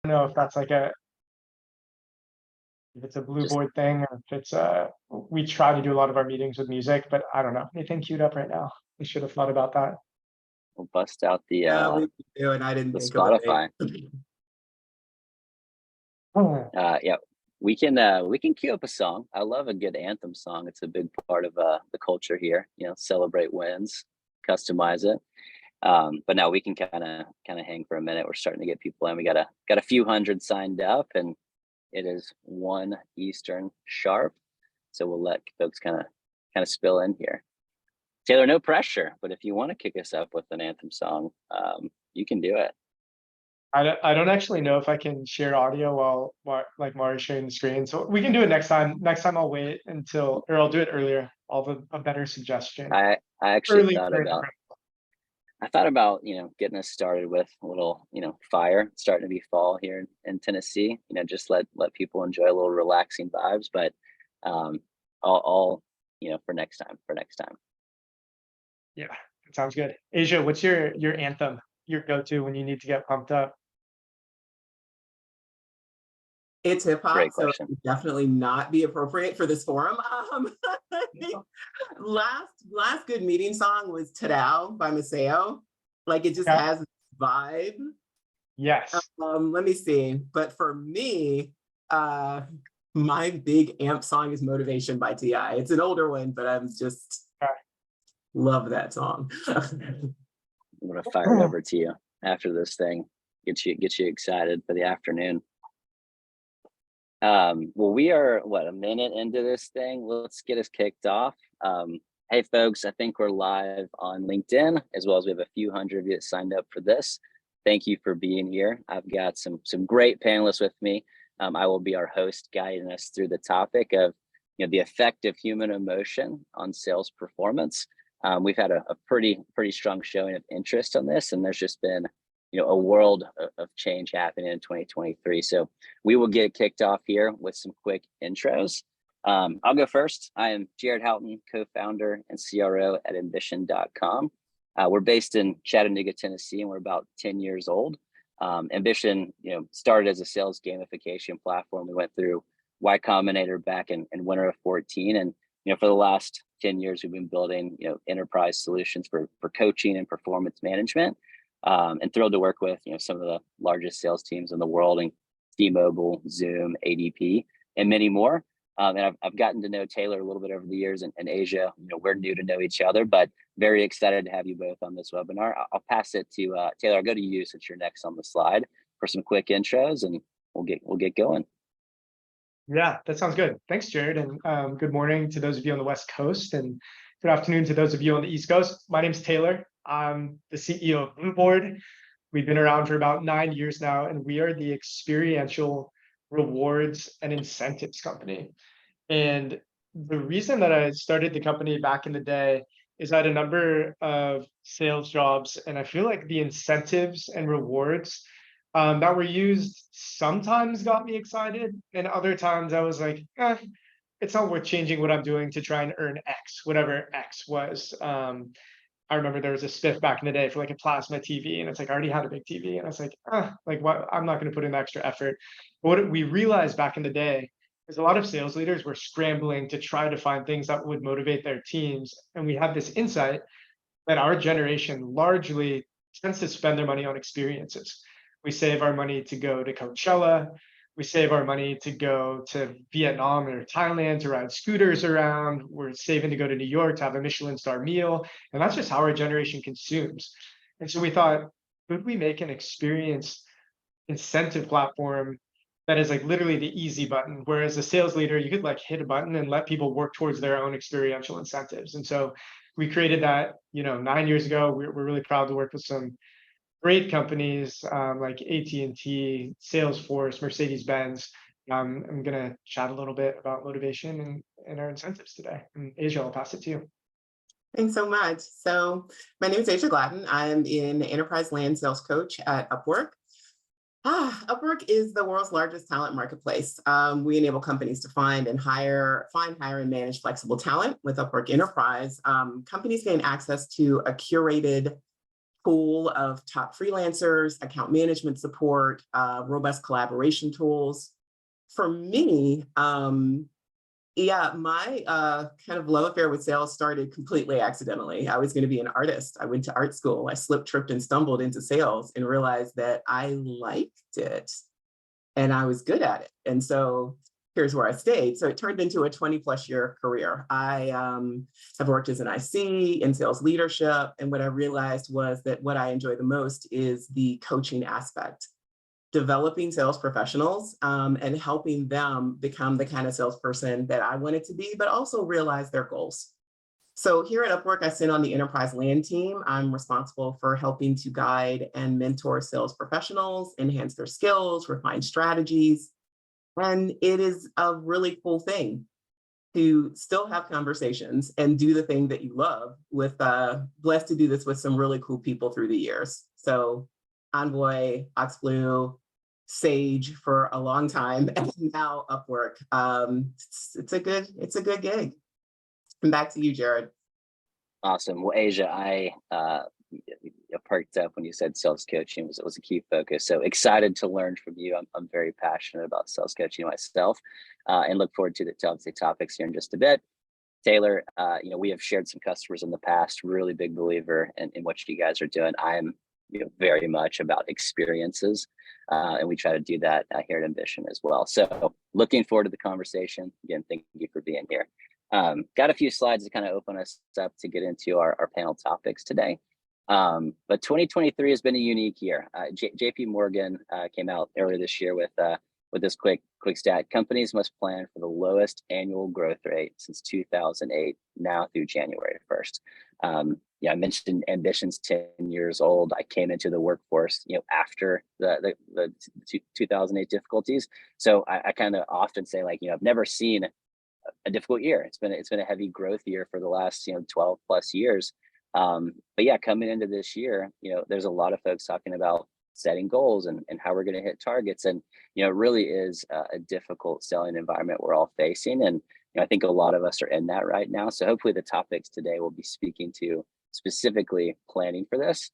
don't know if that's like if it's a Just Blueboard thing or if it's we try to do a lot of our meetings with music, but I don't know. Anything queued up right now? We should have thought about that. we'll bust out Yeah, we do, and I didn't the think of it. Spotify. Yeah, we can queue up a song. I love a good anthem song. It's a big part of the culture here. Celebrate wins, customize it. But now we can kind of hang for a minute. We're starting to get people in. We got a few hundred signed up, and it is 1 Eastern sharp. So we'll let folks kind of spill in here. Taylor, no pressure, but if you want to kick us up with an anthem song, you can do it. I don't actually know if I can share audio while like Mari's sharing the screen. So we can do it next time. Next time I'll wait until, or I'll do it earlier. I'll have a better suggestion. I actually Early thought for about getting us started with a little fire. It's starting to be fall here in Tennessee. Just let people enjoy a little relaxing vibes. But all for next time. Yeah, that sounds good. Asia, what's your anthem, your go-to when you need to get pumped up? It's hip hop, Great so it question. would definitely not be appropriate for this forum. I think last good meeting song was "Tadao" by Maceo. Like it just Yeah. has this vibe. Yes. Let me see. But for me, my big amp song is "Motivation" by T.I. It's an older one, but I'm just Okay. love that song. I'm gonna fire it over to you after this thing. Get you excited for the afternoon. Well, we are a minute into this thing. Let's get us kicked off. Hey folks, I think we're live on LinkedIn, as well as we have a few hundred of you that signed up for this. Thank you for being here. I've got some great panelists with me. I will be our host, guiding us through the topic of the effect of human emotion on sales performance. We've had a pretty strong showing of interest on this, and there's just been a world of change happening in 2023. So we will get kicked off here with some quick intros. I'll go first. I am Jared Houghton, co-founder and CRO at Ambition.com. We're based in Chattanooga, Tennessee, and we're about 10 years old. Ambition, started as a sales gamification platform. We went through Y Combinator back in winter of 14, and for the last 10 years, we've been building enterprise solutions for coaching and performance management. And thrilled to work with some of the largest sales teams in the world, and T-Mobile, Zoom, ADP, and many more. And I've gotten to know Taylor a little bit over the years, and Asia. We're new to know each other, but very excited to have you both on this webinar. I'll pass it to Taylor. I'll go to you since you're next on the slide for some quick intros, and we'll get going. Yeah, that sounds good. Thanks, Jared, and good morning to those of you on the West Coast, and good afternoon to those of you on the East Coast. My name's Taylor. I'm the CEO of Blueboard. We've been around for about 9 years now, and we are the experiential rewards and incentives company. And the reason that I started the company back in the day is I had a number of sales jobs, and I feel like the incentives and rewards that were used sometimes got me excited, and other times I was like, it's not worth changing what I'm doing to try and earn X, whatever X was. I remember there was a spiff back in the day for like a plasma TV, and it's like I already had a big TV, and I was like, like what? I'm not going to put in the extra effort. But what we realized back in the day is a lot of sales leaders were scrambling to try to find things that would motivate their teams, and we had this insight that our generation largely tends to spend their money on experiences. We save our money to go to Coachella. We save our money to go to Vietnam or Thailand to ride scooters around. We're saving to go to New York to have a Michelin star meal. And that's just how our generation consumes. And so we thought, could we make an experience incentive platform that is like literally the easy button? Whereas a sales leader, you could like hit a button and let people work towards their own experiential incentives. And so we created that, 9 years ago. We're really proud to work with some great companies like AT&T, Salesforce, Mercedes-Benz. I'm going to chat a little bit about motivation and our incentives today. And Asia, I'll pass it to you. Thanks so much. So my name is Asia Gladden. I'm an enterprise land sales coach at Upwork. Upwork is the world's largest talent marketplace. We enable companies to find, hire, and manage flexible talent with Upwork Enterprise. Companies gain access to a curated pool of top freelancers, account management support, robust collaboration tools. For me, yeah, my kind of love affair with sales started completely accidentally. I was going to be an artist. I went to art school. I slipped, tripped, and stumbled into sales and realized that I liked it and I was good at it. And so here's where I stayed. So it turned into a 20+ year career. I have worked as an IC in sales leadership. And what I realized was that what I enjoy the most is the coaching aspect, developing sales professionals and helping them become the kind of salesperson that I wanted to be, but also realize their goals. So here at Upwork, I sit on the enterprise land team. I'm responsible for helping to guide and mentor sales professionals, enhance their skills, refine strategies. And it is a really cool thing to still have conversations and do the thing that you love with, blessed to do this with some really cool people through the years. So Envoy, Oxblue, Sage for a long time, and now Upwork. It's a good gig. And back to you, Jared. Awesome. Well, Asia, I perked up when you said sales coaching was a key focus. So excited to learn from you. I'm very passionate about sales coaching myself, and look forward to the topics here in just a bit. Taylor, we have shared some customers in the past. Really big believer in what you guys are doing. I'm very much about experiences, and we try to do that here at Ambition as well. So looking forward to the conversation. Again, thank you for being here. Got a few slides to kind of open us up to get into our panel topics today. But 2023 has been a unique year. JP Morgan came out earlier this year with this quick stat. Companies must plan for the lowest annual growth rate since 2008, now through January 1st. I mentioned Ambition's 10 years old. I came into the workforce, after the 2008 difficulties. So I kind of often say, I've never seen a difficult year. It's been a heavy growth year for the last 12+ years. But yeah, coming into this year, there's a lot of folks talking about setting goals and how we're going to hit targets, and it really is a difficult selling environment we're all facing, and I think a lot of us are in that right now. So hopefully the topics today will be speaking to specifically planning for this,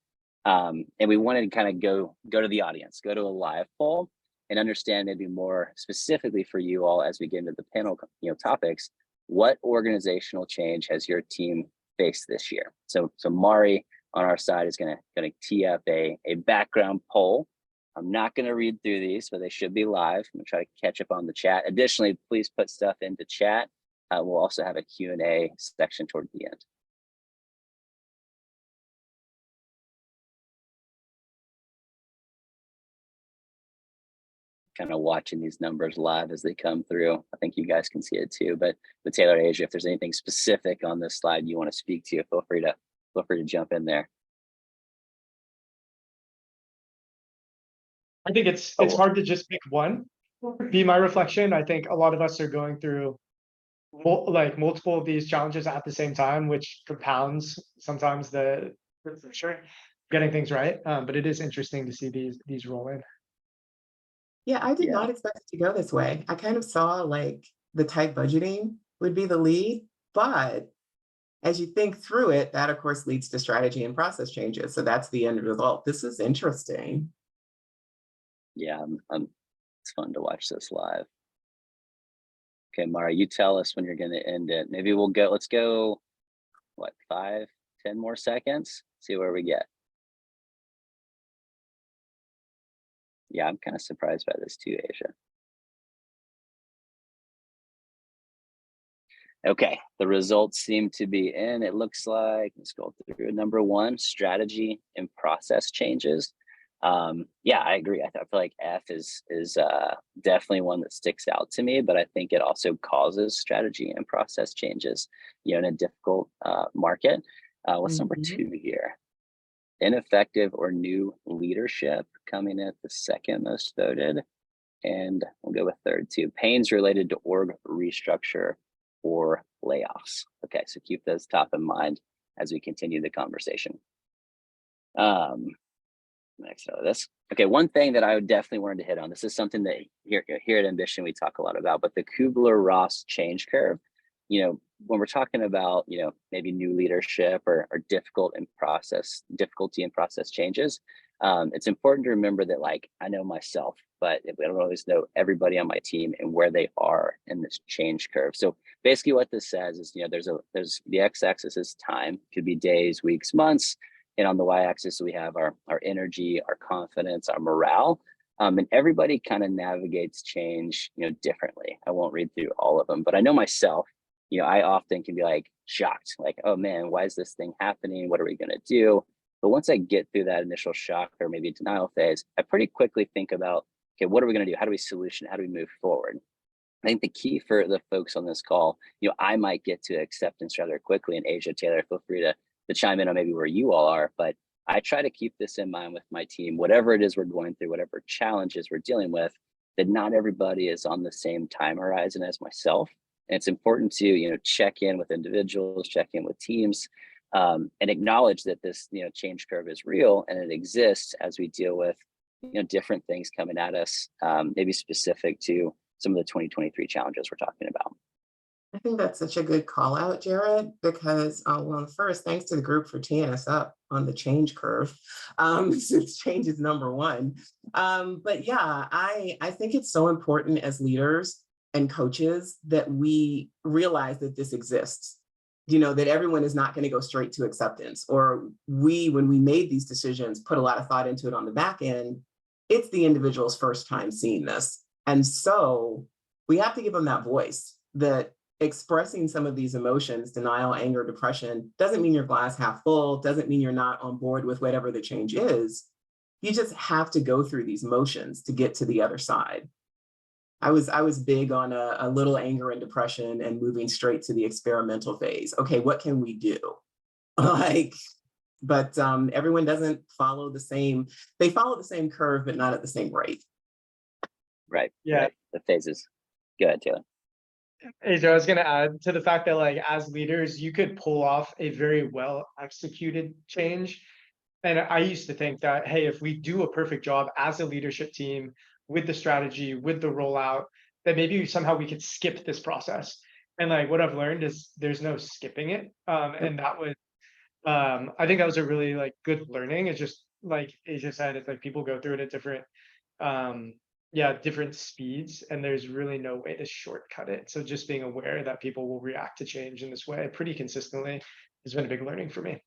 and we wanted to kind of go to the audience, go to a live poll, and understand maybe more specifically for you all as we get into the panel topics. What organizational change has your team faced this year? So Mari on our side is gonna tee up a background poll. I'm not gonna read through these, but they should be live. I'm gonna try to catch up on the chat. Additionally, please put stuff into chat. We'll also have a Q&A section toward the end. Kind of watching these numbers live as they come through. I think you guys can see it too, but Taylor, Asia, if there's anything specific on this slide you want to speak to, feel free to jump in there. I think it's hard to just pick one. Be my reflection. I think a lot of us are going through multiple of these challenges at the same time, which compounds sometimes the pressure getting things right. But it is interesting to see these roll in. Yeah, I did not expect it to go this way. I kind of saw the tight budgeting would be the lead, but as you think through it, that of course leads to strategy and process changes. So that's the end result. This is interesting. Yeah, it's fun to watch this live. Okay, Mara, you tell us when you're going to end it. Maybe let's go, 5-10 more seconds, see where we get. Yeah, I'm kind of surprised by this too, Asia. Okay, the results seem to be in. It looks like, let's go through number 1, strategy and process changes. Yeah, I agree. I feel like F is definitely one that sticks out to me, but I think it also causes strategy and process changes, in a difficult market. What's number 2 here? Ineffective or new leadership coming at the second most voted. And we'll go with third too. Pains related to org restructure or layoffs. Okay, so keep those top in mind as we continue the conversation. Next out of this. Okay, one thing that I would definitely wanted to hit on, this is something that here at Ambition we talk a lot about, but the Kubler-Ross change curve. when we're talking about, maybe new leadership or difficulty in process changes, it's important to remember that, like, I know myself, but I don't always know everybody on my team and where they are in this change curve. So basically what this says is, there's the x-axis is time, could be days, weeks, months. And on the y-axis, we have our energy, our confidence, our morale. And everybody kind of navigates change, differently. I won't read through all of them, but I know myself, I often can be like shocked, like, oh man, why is this thing happening? What are we going to do? But once I get through that initial shock or maybe denial phase, I pretty quickly think about, okay, what are we going to do? How do we solution? How do we move forward? I think the key for the folks on this call, I might get to acceptance rather quickly. And Asia, Taylor, feel free to chime in on maybe where you all are, but I try to keep this in mind with my team, whatever it is we're going through, whatever challenges we're dealing with, that not everybody is on the same time horizon as myself. And it's important to, check in with individuals, check in with teams, and acknowledge that this, change curve is real and it exists as we deal with, different things coming at us, maybe specific to some of the 2023 challenges we're talking about. I think that's such a good call out, Jared, because well, first, thanks to the group for teeing us up on the change curve, since change is number one. But yeah, I think it's so important as leaders and coaches that we realize that this exists, that everyone is not going to go straight to acceptance, or when we made these decisions, put a lot of thought into it on the back end. It's the individual's first time seeing this. And so we have to give them that voice, that expressing some of these emotions, denial, anger, depression, doesn't mean your glass half full, doesn't mean you're not on board with whatever the change is. You just have to go through these motions to get to the other side. I was big on a little anger and depression and moving straight to the experimental phase. Okay, what can we do? But everyone doesn't follow the same, they follow the same curve, but not at the same rate. Right. Yeah. Right. The phases. Go ahead, Taylor. Hey, Joe, I was going to add to the fact that, like, as leaders, you could pull off a very well executed change. And I used to think that, hey, if we do a perfect job as a leadership team with the strategy, with the rollout, that maybe somehow we could skip this process. And like what I've learned is there's no skipping it. And that was, I think that was a really like good learning. It's just like Asia said, it's like people go through it at different, different speeds, and there's really no way to shortcut it. So just being aware that people will react to change in this way pretty consistently has been a big learning for me.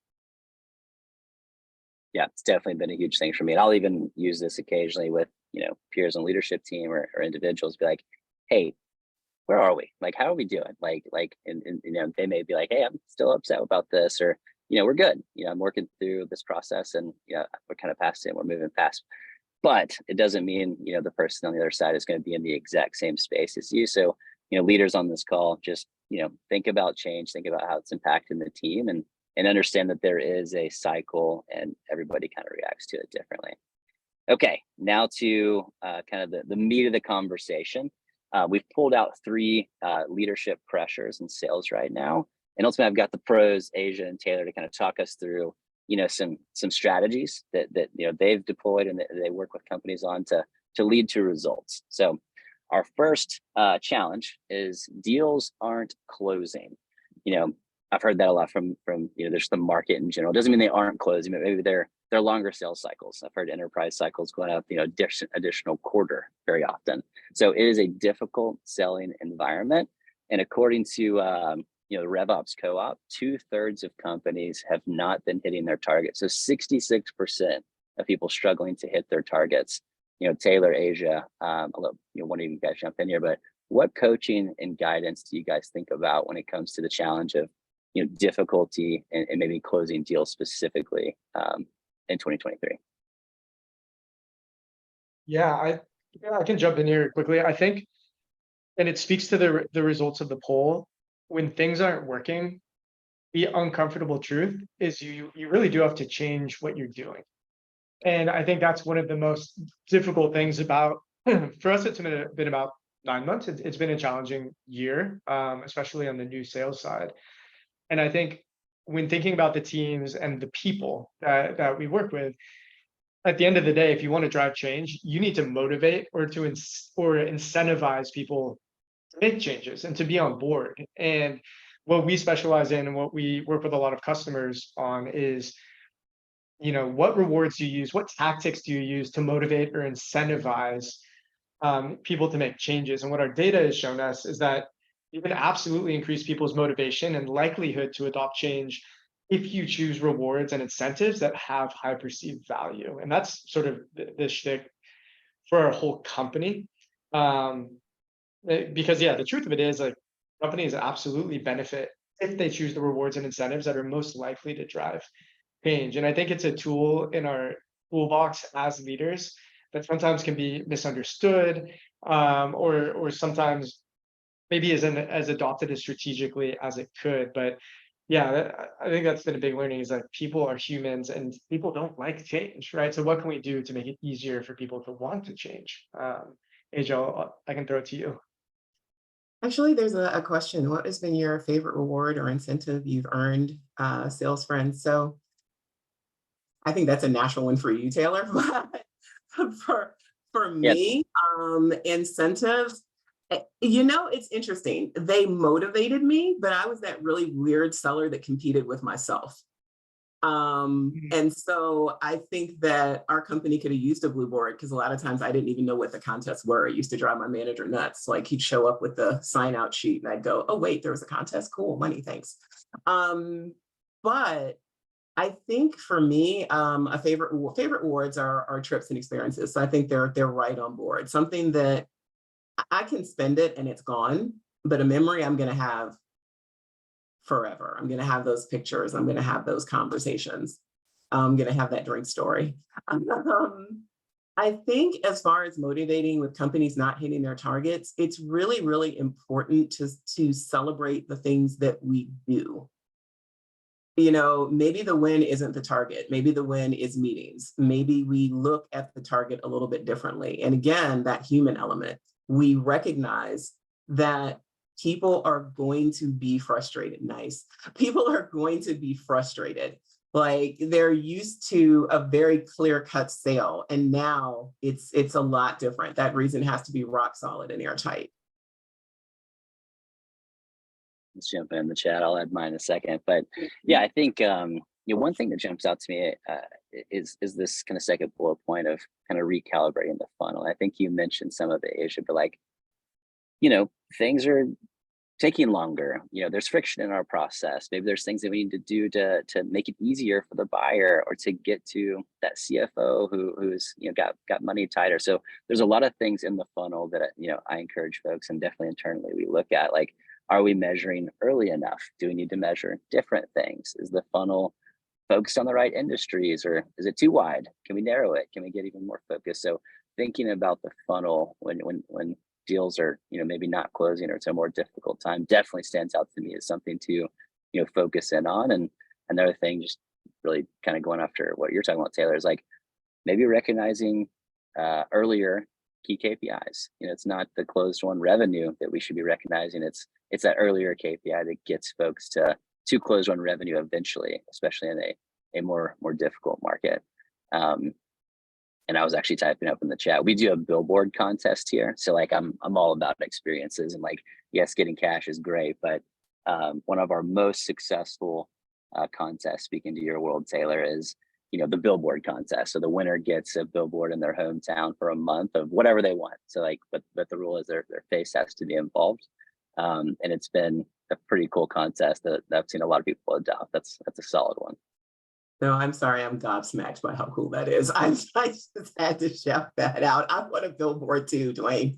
Yeah, it's definitely been a huge thing for me. And I'll even use this occasionally with, peers on leadership team or individuals, be like, hey, where are we? Like, how are we doing? And they may be like, hey, I'm still upset about this, or, we're good. I'm working through this process and, we're kind of past it and we're moving past. But it doesn't mean, the person on the other side is going to be in the exact same space as you. So, leaders on this call, just, think about change, think about how it's impacting the team, and understand that there is a cycle and everybody kind of reacts to it differently. Okay, now to kind of the meat of the conversation. We've pulled out 3 leadership pressures in sales right now. And ultimately, I've got the pros, Asia and Taylor, to kind of talk us through, some strategies that they've deployed and that they work with companies on to lead to results. So our first challenge is deals aren't closing. I've heard that a lot from there's the market in general. It doesn't mean they aren't closing, but maybe they're longer sales cycles. I've heard enterprise cycles going out, additional quarter very often. So it is a difficult selling environment. And according to the RevOps Co-op, 2/3 of companies have not been hitting their targets. So 66% of people struggling to hit their targets. Taylor, Asia, although one of you guys jump in here, but what coaching and guidance do you guys think about when it comes to the challenge of difficulty and maybe closing deals specifically in 2023? Yeah, I can jump in here quickly. I think, and it speaks to the results of the poll, when things aren't working, the uncomfortable truth is you really do have to change what you're doing. And I think that's one of the most difficult things about, for us, it's been about 9 months. It's been a challenging year, especially on the new sales side. And I think when thinking about the teams and the people that we work with, at the end of the day, if you want to drive change, you need to motivate or incentivize people to make changes and to be on board. And what we specialize in and what we work with a lot of customers on is, what rewards do you use? What tactics do you use to motivate or incentivize people to make changes? And what our data has shown us is that you can absolutely increase people's motivation and likelihood to adopt change if you choose rewards and incentives that have high perceived value. And that's sort of the shtick for our whole company. Because yeah, the truth of it is, like, companies absolutely benefit if they choose the rewards and incentives that are most likely to drive change. And I think it's a tool in our toolbox as leaders that sometimes can be misunderstood, or sometimes maybe isn't as adopted as strategically as it could. But yeah, I think that's been a big learning, is that people are humans and people don't like change, right? So what can we do to make it easier for people to want to change? Angel, I can throw it to you. Actually, there's a question. What has been your favorite reward or incentive you've earned, sales friends? So I think that's a natural one for you, Taylor. But for Yeah, me, incentives, it's interesting. They motivated me, but I was that really weird seller that competed with myself. And so I think that our company could have used a Blueboard, because a lot of times I didn't even know what the contests were. It used to drive my manager nuts. Like, he'd show up with the sign out sheet and I'd go, oh wait, there was a contest, cool, money, thanks. But I think for me, a favorite awards are trips and experiences. So I think they're right on board. Something that I can spend it and it's gone, but a memory I'm going to have forever. I'm going to have those pictures. I'm going to have those conversations. I'm going to have that drink story. I think as far as motivating with companies not hitting their targets, it's really, really important to celebrate the things that we do. Maybe the win isn't the target. Maybe the win is meetings. Maybe we look at the target a little bit differently. And again, that human element, we recognize that people are going to be frustrated. Nice. People are going to be frustrated. Like, they're used to a very clear-cut sale, and now it's a lot different. That reason has to be rock solid and airtight. let's jump in the chat. I'll add mine in a second. But yeah, I think one thing that jumps out to me is this kind of second bullet point of kind of recalibrating the funnel. I think you mentioned some of it, Asia, but like, things are taking longer. There's friction in our process. Maybe there's things that we need to do to make it easier for the buyer, or to get to that CFO who's got money tighter. So there's a lot of things in the funnel that I encourage folks, and definitely internally we look at, like, are we measuring early enough? Do we need to measure different things? Is the funnel focused on the right industries, or is it too wide? Can we narrow it? Can we get even more focused? So thinking about the funnel when deals are maybe not closing, or it's a more difficult time, definitely stands out to me as something to focus in on. And another thing, just really kind of going after what you're talking about, Taylor, is like maybe recognizing earlier key KPIs. It's not the closed won revenue that we should be recognizing. It's that earlier KPI that gets folks to close won revenue eventually, especially in a more difficult market. And I was actually typing up in the chat, we do a billboard contest here. So like, I'm all about experiences, and like, yes, getting cash is great, but one of our most successful contests, speaking to your world, Taylor, is the billboard contest. So the winner gets a billboard in their hometown for a month of whatever they want. So like, but the rule is their face has to be involved. And it's been a pretty cool contest that I've seen a lot of people adopt. That's a solid one. No, I'm sorry, I'm gobsmacked by how cool that is. I just had to shout that out. I want a billboard too, Dwayne.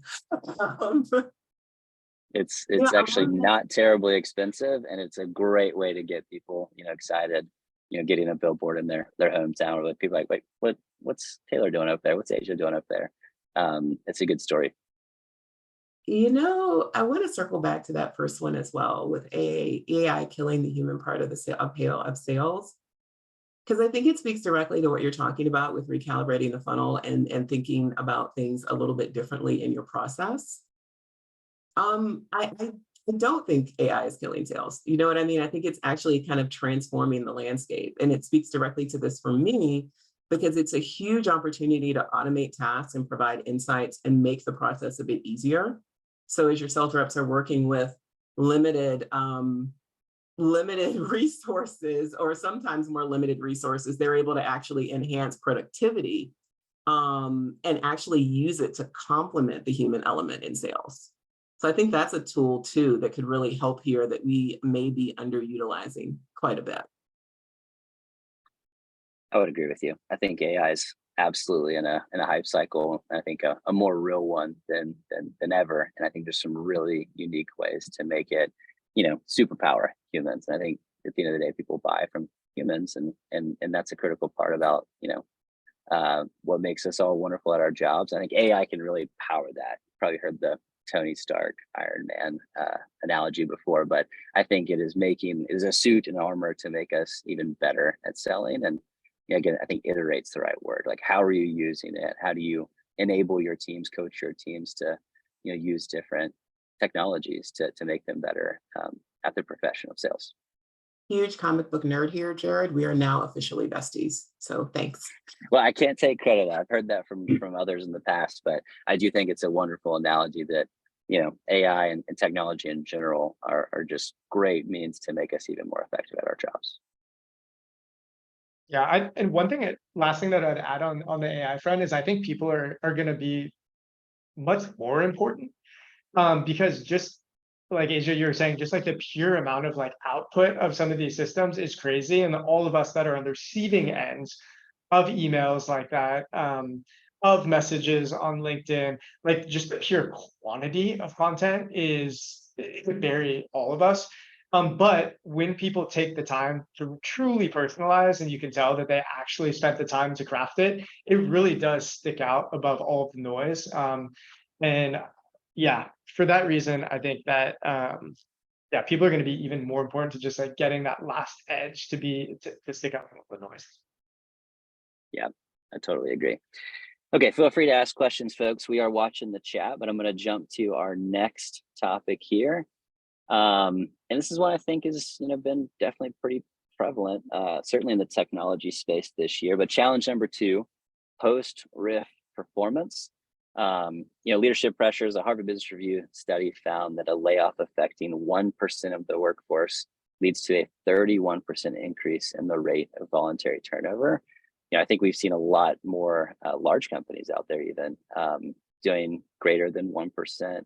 It's actually not terribly expensive, and it's a great way to get people excited. Getting a billboard in their hometown, or like people like, wait, what's Taylor doing up there? What's Asia doing up there? It's a good story. I want to circle back to that first one as well, with AI killing the human part of the appeal of sales. Because I think it speaks directly to what you're talking about with recalibrating the funnel and thinking about things a little bit differently in your process. I don't think AI is killing sales. You know what I mean? I think it's actually kind of transforming the landscape. And it speaks directly to this for me, because it's a huge opportunity to automate tasks and provide insights and make the process a bit easier. So as your sales reps are working with limited limited resources, or sometimes more limited resources, they're able to actually enhance productivity and actually use it to complement the human element in sales. So I think that's a tool too that could really help here that we may be underutilizing quite a bit. I would agree with you. I think AI is absolutely in a hype cycle. I think a more real one than ever. And I think there's some really unique ways to make it, superpower humans. And I think at the end of the day, people buy from humans, and that's a critical part about what makes us all wonderful at our jobs. I think AI can really power that. You probably heard the Tony Stark Iron Man analogy before, but I think it is a suit and armor to make us even better at selling. And again, I think iterate's the right word. Like, how are you using it? How do you enable your teams, coach your teams to, use different technologies to make them better at the profession of sales? Huge comic book nerd here, Jared. We are now officially besties. So thanks. Well, I can't take credit. I've heard that from others in the past, but I do think it's a wonderful analogy that, AI and technology in general are just great means to make us even more effective at our jobs. Yeah, and last thing that I'd add on the AI front is I think people are going to be much more important because just like Asia, you were saying, just like the pure amount of like output of some of these systems is crazy, and all of us that are on the receiving ends of emails like that, of messages on LinkedIn, like just the pure quantity of content it could vary all of us. But when people take the time to truly personalize, and you can tell that they actually spent the time to craft it, it really does stick out above all of the noise. And yeah, for that reason, I think that people are going to be even more important to just like getting that last edge to stick out from all the noise. Yeah, I totally agree. Okay, feel free to ask questions, folks. We are watching the chat, but I'm going to jump to our next topic here. And this is one I think is, been definitely pretty prevalent, certainly in the technology space this year. But challenge number 2, post-RIF performance. Leadership pressures. A Harvard Business Review study found that a layoff affecting 1% of the workforce leads to a 31% increase in the rate of voluntary turnover. I think we've seen a lot more large companies out there even doing greater than 1%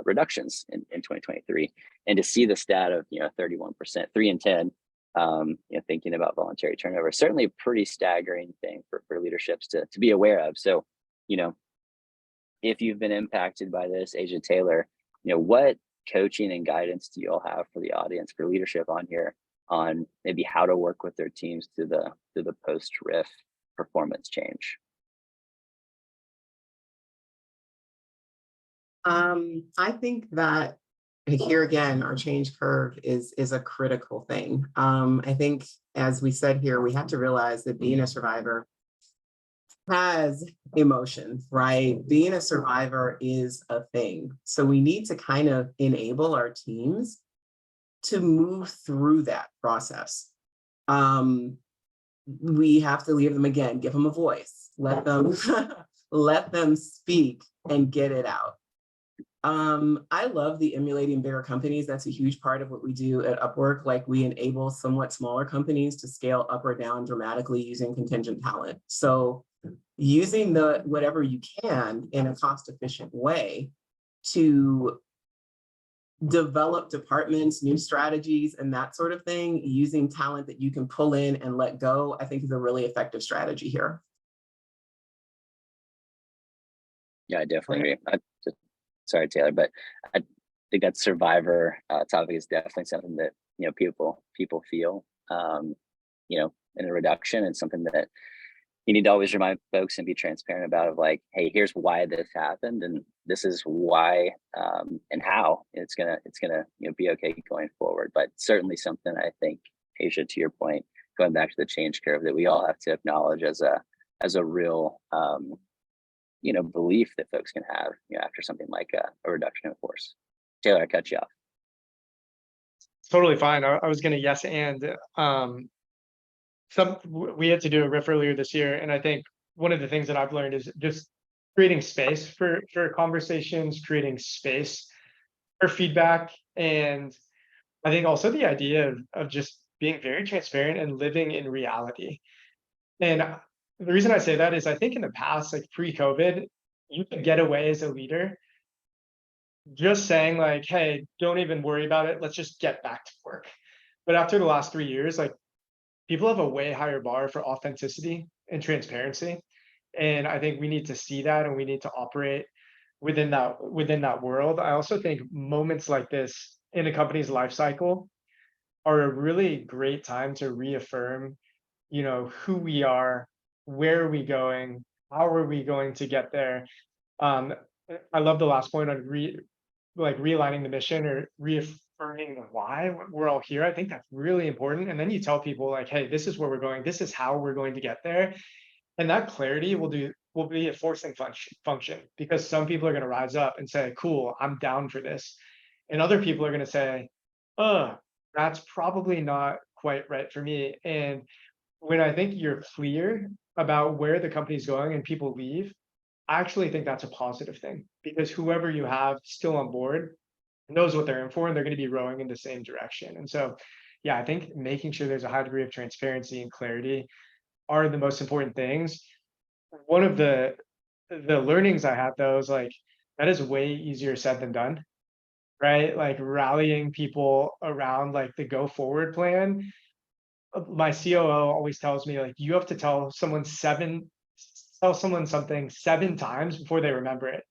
reductions in 2023. And to see the stat of 31%, 3 in 10, thinking about voluntary turnover, certainly a pretty staggering thing for leaderships to be aware of. So, if you've been impacted by this, Asia, Taylor, what coaching and guidance do you all have for the audience, for leadership on here, on maybe how to work with their teams through the post-RIF performance change? I think that here again, our change curve is a critical thing. I think, as we said here, we have to realize that being a survivor has emotion, right? Being a survivor is a thing. So we need to kind of enable our teams to move through that process. We have to leave them again, give them a voice, let them speak and get it out. I love the emulating bigger companies. That's a huge part of what we do at Upwork. Like, we enable somewhat smaller companies to scale up or down dramatically using contingent talent. So using whatever you can in a cost-efficient way to develop departments, new strategies, and that sort of thing, using talent that you can pull in and let go, I think is a really effective strategy here. Yeah, I definitely agree. Sorry, Taylor, but I think that survivor topic is definitely something that people feel in a reduction, and something that you need to always remind folks and be transparent about, of like, hey, here's why this happened, and this is why and how it's gonna be okay going forward. But certainly something, I think, Asia, to your point, going back to the change curve, that we all have to acknowledge as a real belief that folks can have after something like a reduction in force. Taylor, I cut you off. Totally fine. I was going to yes and we had to do a riff earlier this year, and I think one of the things that I've learned is just creating space for conversations, creating space for feedback, and I think also the idea of just being very transparent and living in reality. And the reason I say that is I think in the past, like pre-COVID, you could get away as a leader just saying like, hey, don't even worry about it. Let's just get back to work. But after the last 3 years, like people have a way higher bar for authenticity and transparency. And I think we need to see that and we need to operate within that world. I also think moments like this in a company's life cycle are a really great time to reaffirm, who we are, where are we going, how are we going to get there. Um, I love the last point on realigning the mission or reaffirming the why we're all here. I think that's really important. And then you tell people like, hey, this is where we're going, this is how we're going to get there. And that clarity will be a forcing function because some people are going to rise up and say, cool, I'm down for this. And other people are going to say, that's probably not quite right for me. And when I think you're clear about where the company's going and people leave, I actually think that's a positive thing because whoever you have still on board knows what they're in for and they're going to be rowing in the same direction. And so, yeah, I think making sure there's a high degree of transparency and clarity are the most important things. One of the learnings I had though is like that is way easier said than done, right? Like rallying people around like the go forward plan. My COO always tells me like you have to tell someone something 7 times before they remember it.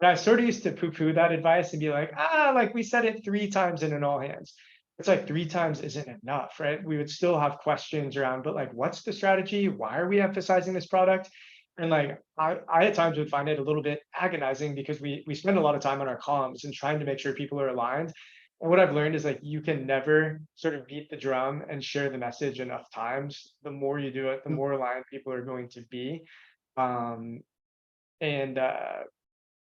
And I sort of used to poo-poo that advice and be like, like we said it 3 times in an all hands. It's like 3 times isn't enough, right? We would still have questions around, but like, what's the strategy? Why are we emphasizing this product? And like, I at times would find it a little bit agonizing because we spend a lot of time on our comms and trying to make sure people are aligned. And what I've learned is like, you can never sort of beat the drum and share the message enough times. The more you do it, the more aligned people are going to be. Um, and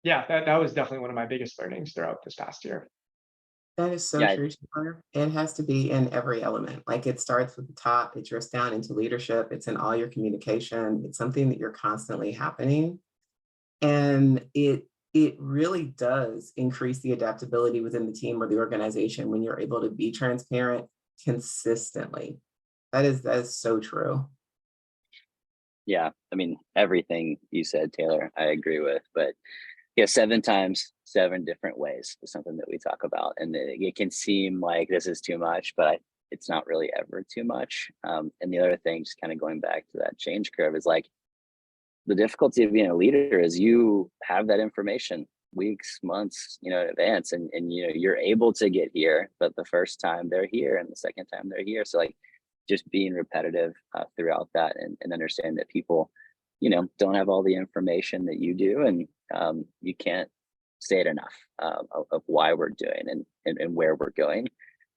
yeah, that was definitely one of my biggest learnings throughout this past year. That is so Yeah, true, Taylor. It has to be in every element. Like it starts with the top, it drifts down into leadership, it's in all your communication, it's something that you're constantly happening. And it really does increase the adaptability within the team or the organization when you're able to be transparent consistently. That is so true. yeah. I mean, everything you said, Taylor, I agree with. But yeah, 7 times, 7 different ways is something that we talk about, and it can seem like this is too much, but it's not really ever too much. And the other thing, just kind of going back to that change curve, is like the difficulty of being a leader is you have that information weeks, months, in advance, and you're able to get here, but the first time they're here and the second time they're here. So like just being repetitive throughout that and understand that people, don't have all the information that you do, and you can't say it enough of why we're doing and where we're going.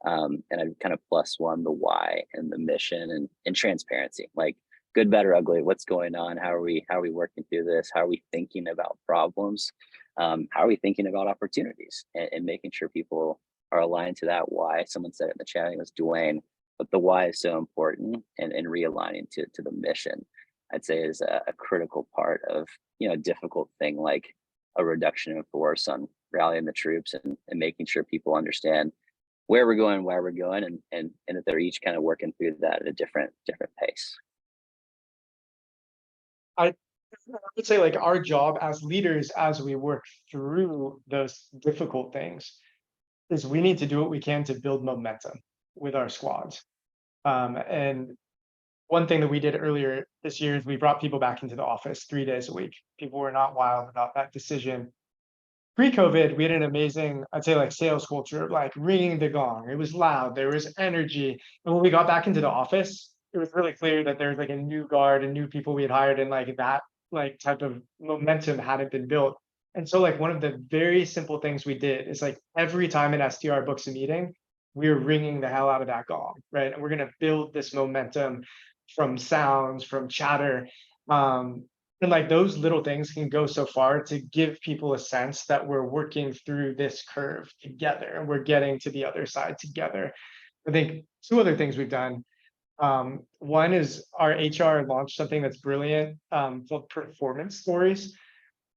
And I kind of plus one the why and the mission and transparency, like good, better, ugly. What's going on? How are we working through this? How are we thinking about problems? How are we thinking about opportunities and making sure people are aligned to that why? Someone said it in the chat, I think it was Dwayne, but the why is so important, and realigning to the mission, I'd say, is a critical part of a difficult thing like a reduction in force on rallying the troops and making sure people understand where we're going, why we're going, and that they're each kind of working through that at a different pace. I would say like our job as leaders as we work through those difficult things is we need to do what we can to build momentum with our squads. And one thing that we did earlier this year is we brought people back into the office 3 days a week. People were not wild about that decision. Pre-COVID, we had an amazing, I'd say like sales culture of like ringing the gong. It was loud, there was energy. And when we got back into the office, it was really clear that there was like a new guard and new people we had hired, and like that like type of momentum hadn't been built. And so like one of the very simple things we did is like every time an SDR books a meeting, we're ringing the hell out of that gong, right? And we're gonna build this momentum from sounds, from chatter. And like those little things can go so far to give people a sense that we're working through this curve together and we're getting to the other side together. I think 2 other things we've done. One is our HR launched something that's brilliant called performance stories.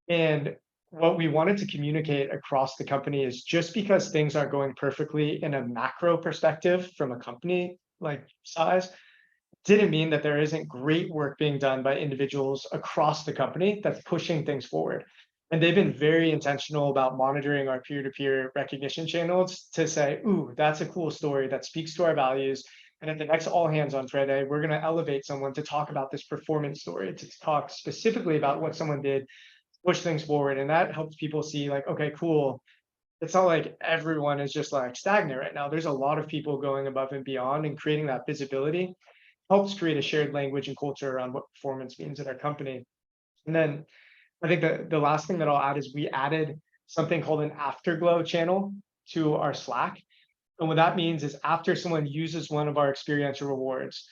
And what we wanted to communicate across the company is just because things aren't going perfectly in a macro perspective from a company like size, didn't mean that there isn't great work being done by individuals across the company that's pushing things forward. And they've been very intentional about monitoring our peer-to-peer recognition channels to say, ooh, that's a cool story that speaks to our values. And at the next all hands on Friday, we're going to elevate someone to talk about this performance story, to talk specifically about what someone did, push things forward. And that helps people see like, okay, cool. It's not like everyone is just like stagnant right now. There's a lot of people going above and beyond, and creating that visibility helps create a shared language and culture around what performance means at our company. And then I think the last thing that I'll add is we added something called an afterglow channel to our Slack. And what that means is after someone uses one of our experiential rewards,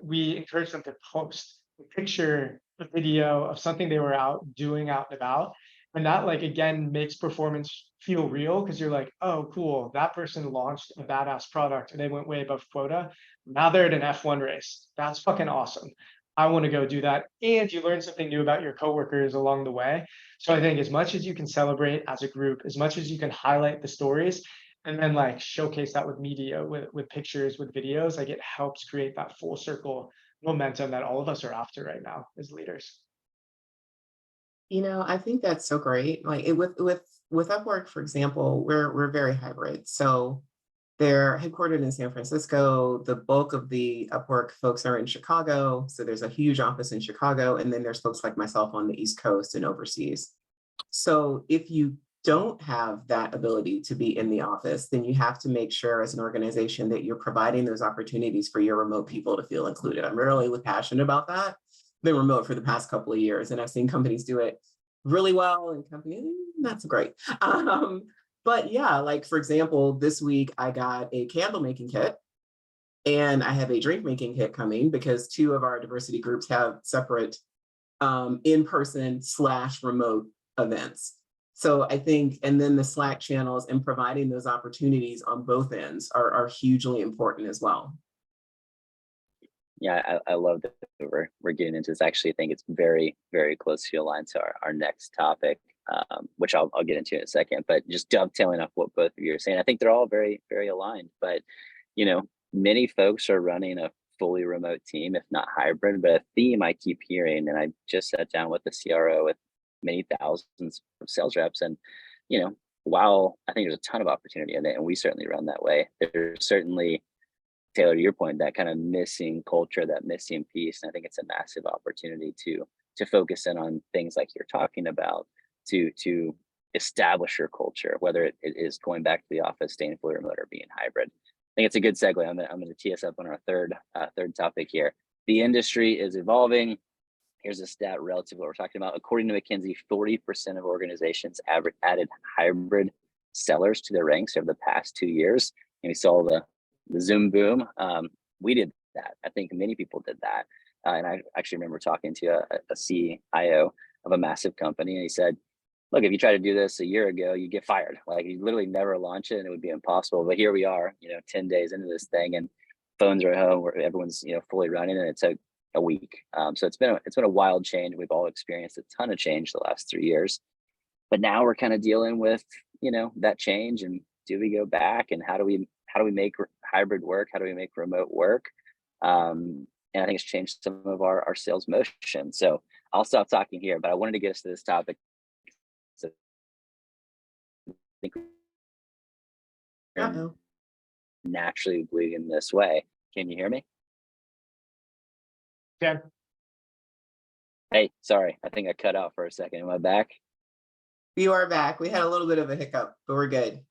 we encourage them to post a picture, a video of something they were out doing out and about. And that, like, again, makes performance feel real because you're like, oh, cool, that person launched a badass product and they went way above quota. Now they're at an F1 race. That's fucking awesome. I want to go do that. And you learn something new about your coworkers along the way. So I think as much as you can celebrate as a group, as much as you can highlight the stories, and then like showcase that with media, with pictures, with videos, like it helps create that full circle momentum that all of us are after right now as leaders. I think that's so great. Like with Upwork, for example, we're very hybrid. So they're headquartered in San Francisco. The bulk of the Upwork folks are in Chicago. So there's a huge office in Chicago. And then there's folks like myself on the East Coast and overseas. So if you don't have that ability to be in the office, then you have to make sure as an organization that you're providing those opportunities for your remote people to feel included. I'm really passionate about that. Been remote for the past couple of years, and I've seen companies do it really well and companies not so great. But yeah, like for example, this week I got a candle making kit and I have a drink making kit coming because 2 of our diversity groups have separate in-person / remote events. So I think, and then the Slack channels and providing those opportunities on both ends are hugely important as well. Yeah, I love that we're getting into this. Actually, I think it's very, very closely aligned to our next topic, which I'll get into in a second. But just dovetailing off what both of you are saying, I think they're all very, very aligned. But many folks are running a fully remote team, if not hybrid. But a theme I keep hearing, and I just sat down with the CRO with many thousands of sales reps, and while I think there's a ton of opportunity in it, and we certainly run that way, there's certainly, Taylor, to your point, that kind of missing culture, that missing piece. And I think it's a massive opportunity to focus in on things like you're talking about, to establish your culture, whether it is going back to the office, staying fully remote, or being hybrid. I think it's a good segue. I'm going to tee us up on our third topic here. The industry is evolving. Here's a stat relative to what we're talking about. According to McKinsey, 40% of organizations added hybrid sellers to their ranks over the past 2 years. And we saw the Zoom boom. We did that. I think many people did that. And I actually remember talking to a CIO of a massive company, and he said, look, if you try to do this a year ago, you get fired. Like, you literally never launch it and it would be impossible. But here we are, 10 days into this thing, and phones are at home where everyone's, fully running, and it took a week. So it's been a wild change. We've all experienced a ton of change the last 3 years. But now we're kind of dealing with, that change, and do we go back, and how do we make hybrid work? How do we make remote work? And I think it's changed some of our sales motion. So I'll stop talking here, but I wanted to get us to this topic. So I think we're naturally bleeding this way. Can you hear me? Yeah. Hey, sorry. I think I cut out for a second. Am I back? You are back. We had a little bit of a hiccup, but we're good.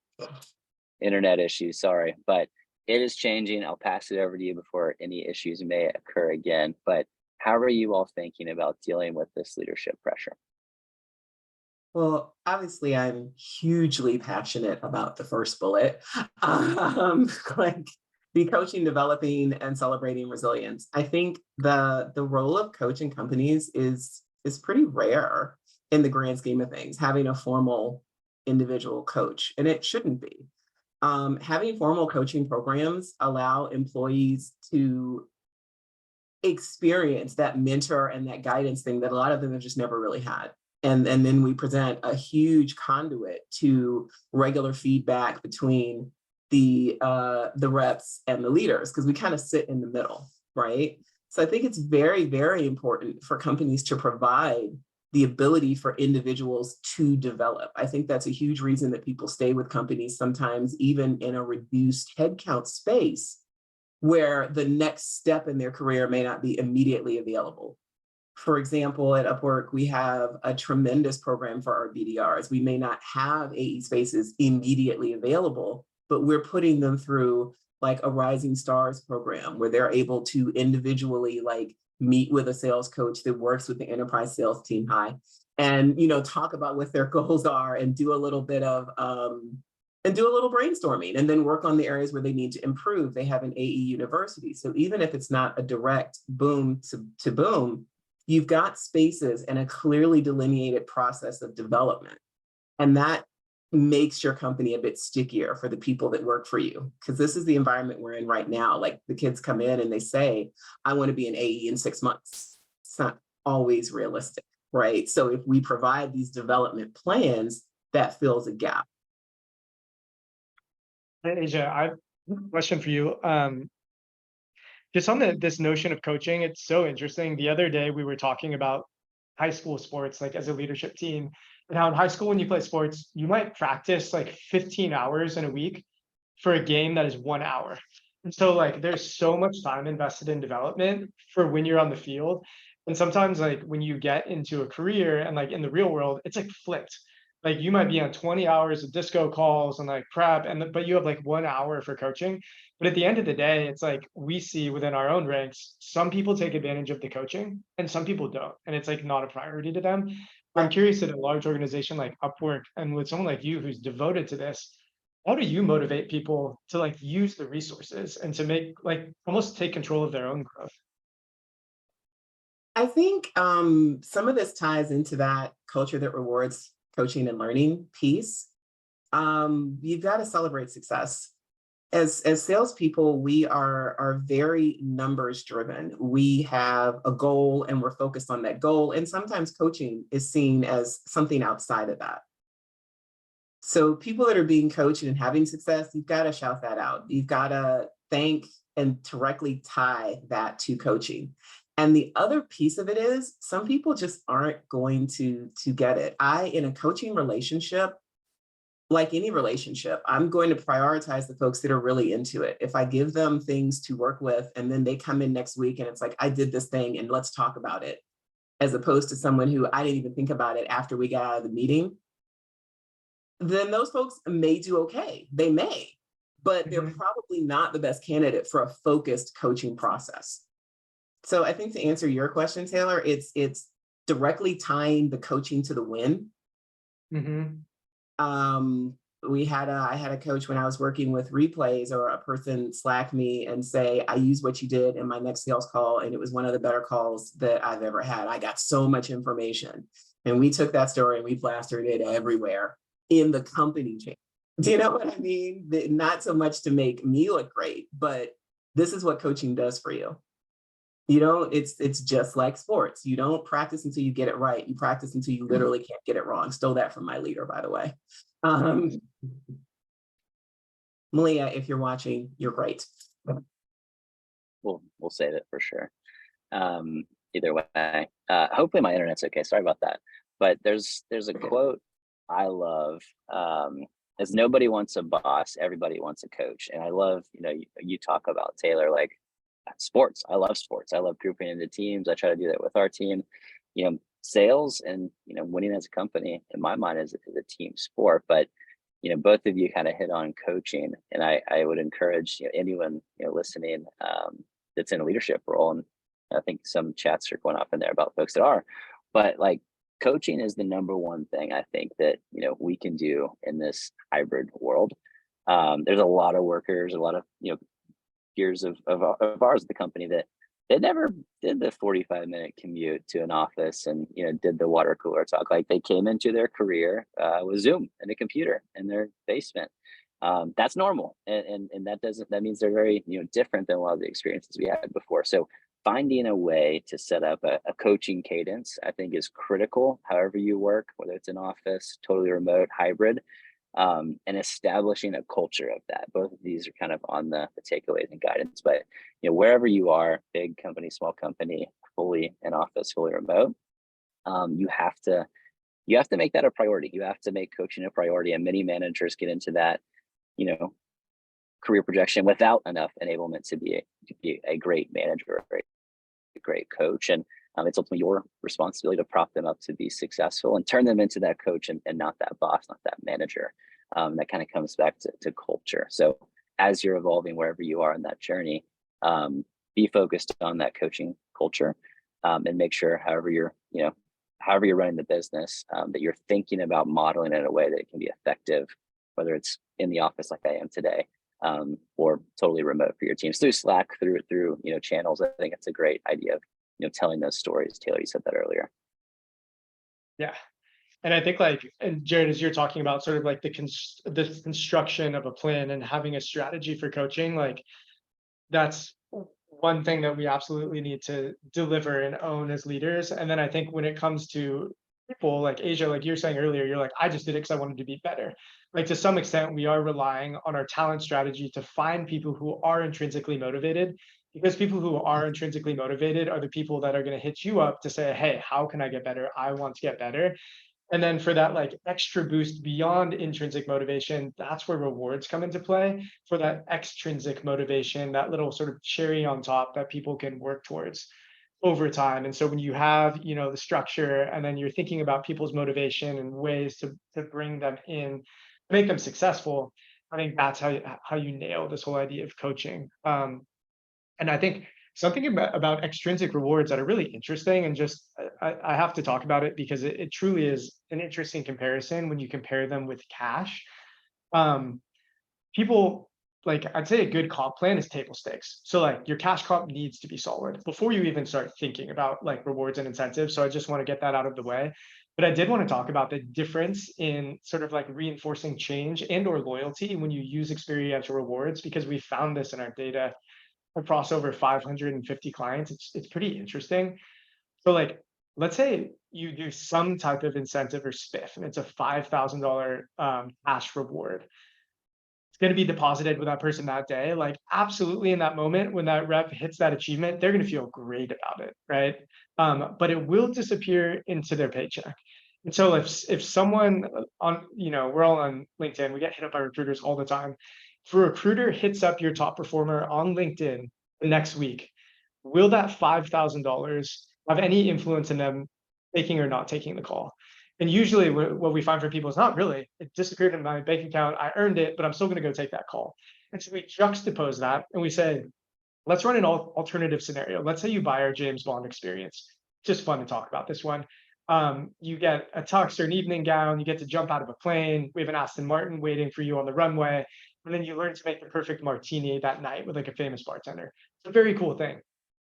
Internet issues, sorry, but it is changing. I'll pass it over to you before any issues may occur again. But how are you all thinking about dealing with this leadership pressure? Well, obviously, I'm hugely passionate about the first bullet, like the coaching, developing, and celebrating resilience. I think the role of coaching companies is pretty rare in the grand scheme of things, having a formal individual coach, and it shouldn't be. Having formal coaching programs allow employees to experience that mentor and that guidance thing that a lot of them have just never really had. And then we present a huge conduit to regular feedback between the reps and the leaders, because we kind of sit in the middle, right? So I think it's very, very important for companies to provide the ability for individuals to develop. I think that's a huge reason that people stay with companies, sometimes even in a reduced headcount space, where the next step in their career may not be immediately available. For example, at Upwork, we have a tremendous program for our BDRs. We may not have AE spaces immediately available, but we're putting them through like a Rising Stars program where they're able to individually like meet with a sales coach that works with the enterprise sales team and talk about what their goals are and do a little bit of brainstorming, and then work on the areas where they need to improve. They have an AE university. So even if it's not a direct boom to boom, you've got spaces and a clearly delineated process of development. And that makes your company a bit stickier for the people that work for you. Because this is the environment we're in right now. Like the kids come in and they say, I want to be an AE in 6 months. It's not always realistic, right? So if we provide these development plans, that fills a gap. Hey, Asia, I have a question for you. Just on this notion of coaching, it's so interesting. The other day we were talking about high school sports, like as a leadership team, and how in high school when you play sports, you might practice like 15 hours in a week for a game that is 1 hour. And so like there's so much time invested in development for when you're on the field. And sometimes like when you get into a career and like in the real world, it's like flipped. Like you might be on 20 hours of disco calls and like prep, but you have like 1 hour for coaching. But at the end of the day, it's like we see within our own ranks, some people take advantage of the coaching and some people don't. And it's like not a priority to them. I'm curious, at a large organization like Upwork and with someone like you who's devoted to this, how do you motivate people to like use the resources and to make like almost take control of their own growth? I think some of this ties into that culture that rewards coaching and learning piece. You've got to celebrate success. As salespeople, we are very numbers driven. We have a goal and we're focused on that goal. And sometimes coaching is seen as something outside of that. So people that are being coached and having success, you've got to shout that out. You've got to thank and directly tie that to coaching. And the other piece of it is some people just aren't going to get it. In a coaching relationship, like any relationship, I'm going to prioritize the folks that are really into it. If I give them things to work with and then they come in next week and it's like, I did this thing and let's talk about it, as opposed to someone who I didn't even think about it after we got out of the meeting, then those folks may do okay. They may, but they're probably not the best candidate for a focused coaching process. So I think to answer your question, Taylor, it's directly tying the coaching to the win. I had a coach when I was working with replays, or a person Slack me and say, I use what you did in my next sales call, and it was one of the better calls that I've ever had. I got so much information. And we took that story and we plastered it everywhere in the company chain. Do you know what I mean? Not so much to make me look great, but this is what coaching does for you. It's just like sports. You don't practice until you get it right. You practice until you literally can't get it wrong. Stole that from my leader, by the way. Malia, if you're watching, you're great. We'll save it for sure. Either way, hopefully my internet's okay. Sorry about that. But there's a quote I love. As nobody wants a boss, everybody wants a coach. And I love, you talk about, Taylor, like sports. I love sports. I love grouping into teams. I try to do that with our team. Sales and winning as a company, in my mind, is a team sport. But both of you kind of hit on coaching, and I would encourage anyone listening that's in a leadership role, and I think some chats are going off in there about folks that are, but like coaching is the number one thing I think that we can do in this hybrid world. There's a lot of workers, a lot of peers of ours at the company that they never did the 45-minute commute to an office and did the water cooler talk. Like they came into their career with Zoom and a computer in their basement. That's normal, and that means they're very different than a lot of the experiences we had before. So finding a way to set up a coaching cadence, I think, is critical, however you work, whether it's in office, totally remote, hybrid, and establishing a culture of that. Both of these are kind of on the takeaways and guidance, but wherever you are, big company, small company, fully in office, fully remote, you have to make that a priority. You have to make coaching a priority, and many managers get into that, career projection without enough enablement to be a great manager, a great coach. And it's ultimately your responsibility to prop them up to be successful and turn them into that coach and not that boss, not that manager. That kind of comes back to culture. So as you're evolving wherever you are in that journey, be focused on that coaching culture, and make sure however you're running the business, that you're thinking about modeling it in a way that it can be effective, whether it's in the office like I am today, or totally remote for your teams through Slack, through channels. I think it's a great idea of telling those stories. Taylor, you said that earlier. Yeah. And I think and Jared, as you're talking about sort of like the construction of a plan and having a strategy for coaching, that's one thing that we absolutely need to deliver and own as leaders. And then I think when it comes to people like Asia, like you're saying earlier, you're like, I just did it because I wanted to be better. To some extent, we are relying on our talent strategy to find people who are intrinsically motivated, because people who are intrinsically motivated are the people that are going to hit you up to say, hey, how can I get better? I want to get better. And then for that extra boost beyond intrinsic motivation, that's where rewards come into play for that extrinsic motivation, that little sort of cherry on top that people can work towards over time. And so when you have, the structure, and then you're thinking about people's motivation and ways to bring them in, make them successful, I think that's how you nail this whole idea of coaching. And I think something about extrinsic rewards that are really interesting, and just I have to talk about it because it truly is an interesting comparison when you compare them with cash. People, I'd say a good comp plan is table stakes. So your cash comp needs to be solid before you even start thinking about rewards and incentives. So I just want to get that out of the way. But I did want to talk about the difference in sort of reinforcing change and or loyalty when you use experiential rewards, because we found this in our data across over 550 clients. It's pretty interesting. So let's say you do some type of incentive or spiff, and it's a $5,000 cash reward. It's going to be deposited with that person that day. Absolutely, in that moment when that rep hits that achievement, they're going to feel great about it, right? But it will disappear into their paycheck. And so if someone on, we're all on LinkedIn, we get hit up by recruiters all the time. If a recruiter hits up your top performer on LinkedIn the next week, will that $5,000 have any influence in them taking or not taking the call? And usually what we find for people is not really. It disappeared in my bank account. I earned it, but I'm still going to go take that call. And so we juxtapose that and we say, let's run an alternative scenario. Let's say you buy our James Bond experience. Just fun to talk about this one. You get a tux or an evening gown. You get to jump out of a plane. We have an Aston Martin waiting for you on the runway. And then you learn to make the perfect martini that night with a famous bartender. It's a very cool thing.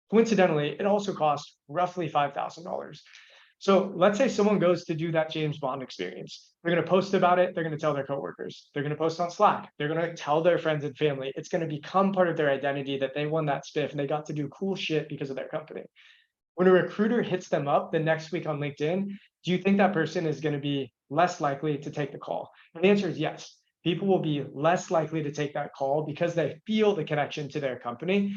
Coincidentally, it also costs roughly $5,000. So let's say someone goes to do that James Bond experience. They're going to post about it. They're going to tell their coworkers. They're going to post on Slack. They're going to tell their friends and family. It's going to become part of their identity that they won that spiff and they got to do cool shit because of their company. When a recruiter hits them up the next week on LinkedIn, do you think that person is going to be less likely to take the call? And the answer is yes. People will be less likely to take that call because they feel the connection to their company.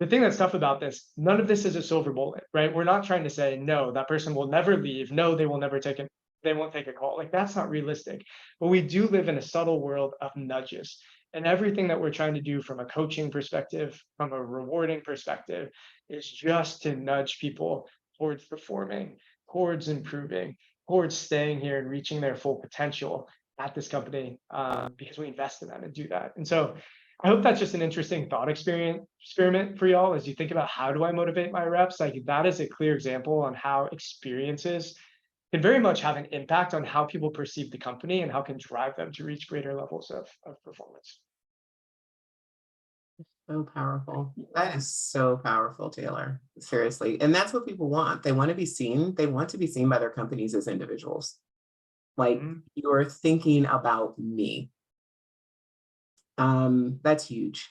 The thing that's tough about this, none of this is a silver bullet, right? We're not trying to say, no, that person will never leave. No, they will never take it. They won't take a call. That's not realistic. But we do live in a subtle world of nudges. And everything that we're trying to do from a coaching perspective, from a rewarding perspective, is just to nudge people towards performing, towards improving, towards staying here and reaching their full potential at this company, because we invest in them and do that. And so I hope that's just an interesting thought experiment for y'all as you think about, how do I motivate my reps? That is a clear example on how experiences can very much have an impact on how people perceive the company and how can drive them to reach greater levels of performance. So powerful. That is so powerful, Taylor. Seriously. And that's what people want. They want to be seen. They want to be seen by their companies as individuals. You're thinking about me. That's huge.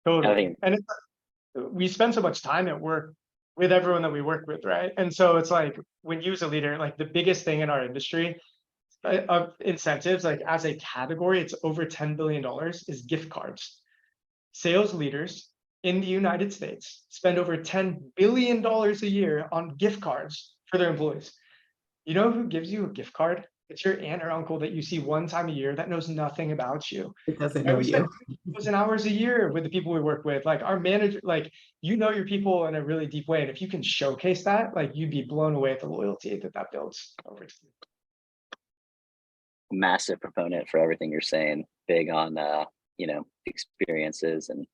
Totally. And we spend so much time at work with everyone that we work with, right? And so it's like when you as a leader, like the biggest thing in our industry of incentives, like as a category, it's over $10 billion is gift cards. Sales leaders in the United States spend over $10 billion a year on gift cards for their employees. You know who gives you a gift card? It's your aunt or uncle that you see one time a year that knows nothing about you. It doesn't And know we spend you. 2,000 hours a year with the people we work with. Like our manager, like you know your people in a really deep way. And if you can showcase that, like you'd be blown away at the loyalty that that builds over time. Massive proponent for everything you're saying. Big on experiences and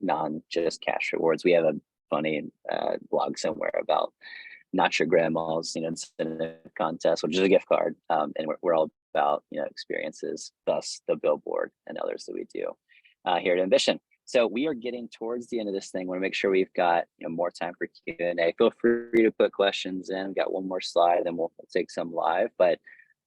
non just cash rewards. We have a funny blog somewhere about not your grandma's incentive contest, which is a gift card, and we're all about experiences, thus the billboard and others that we do here at Ambition. So we are getting towards the end of this thing. Want to make sure we've got more time for Q&A. Feel free to put questions in. We've got one more slide, then we'll take some live. But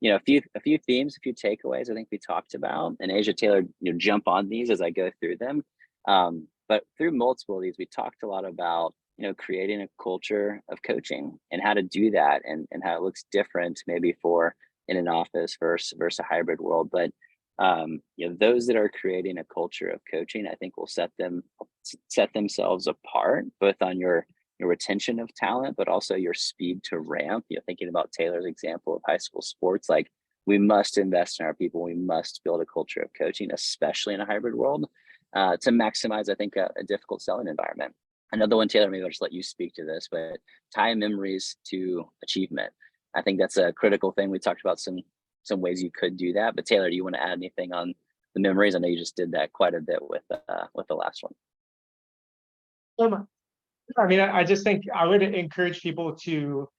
a few themes, a few takeaways I think we talked about. And Asia, Taylor, jump on these as I go through them. But through multiple of these, we talked a lot about creating a culture of coaching and how to do that, and how it looks different maybe for in an office versus a hybrid world. But those that are creating a culture of coaching, I think will set themselves apart, both on your retention of talent, but also your speed to ramp. Thinking about Taylor's example of high school sports, like we must invest in our people. We must build a culture of coaching, especially in a hybrid world, to maximize, I think, a difficult selling environment. Another one, Taylor, maybe I'll just let you speak to this, but tie memories to achievement. I think that's a critical thing. We talked about some ways you could do that, but Taylor, do you want to add anything on the memories? I know you just did that quite a bit with the last one. I mean, I just think I would encourage people to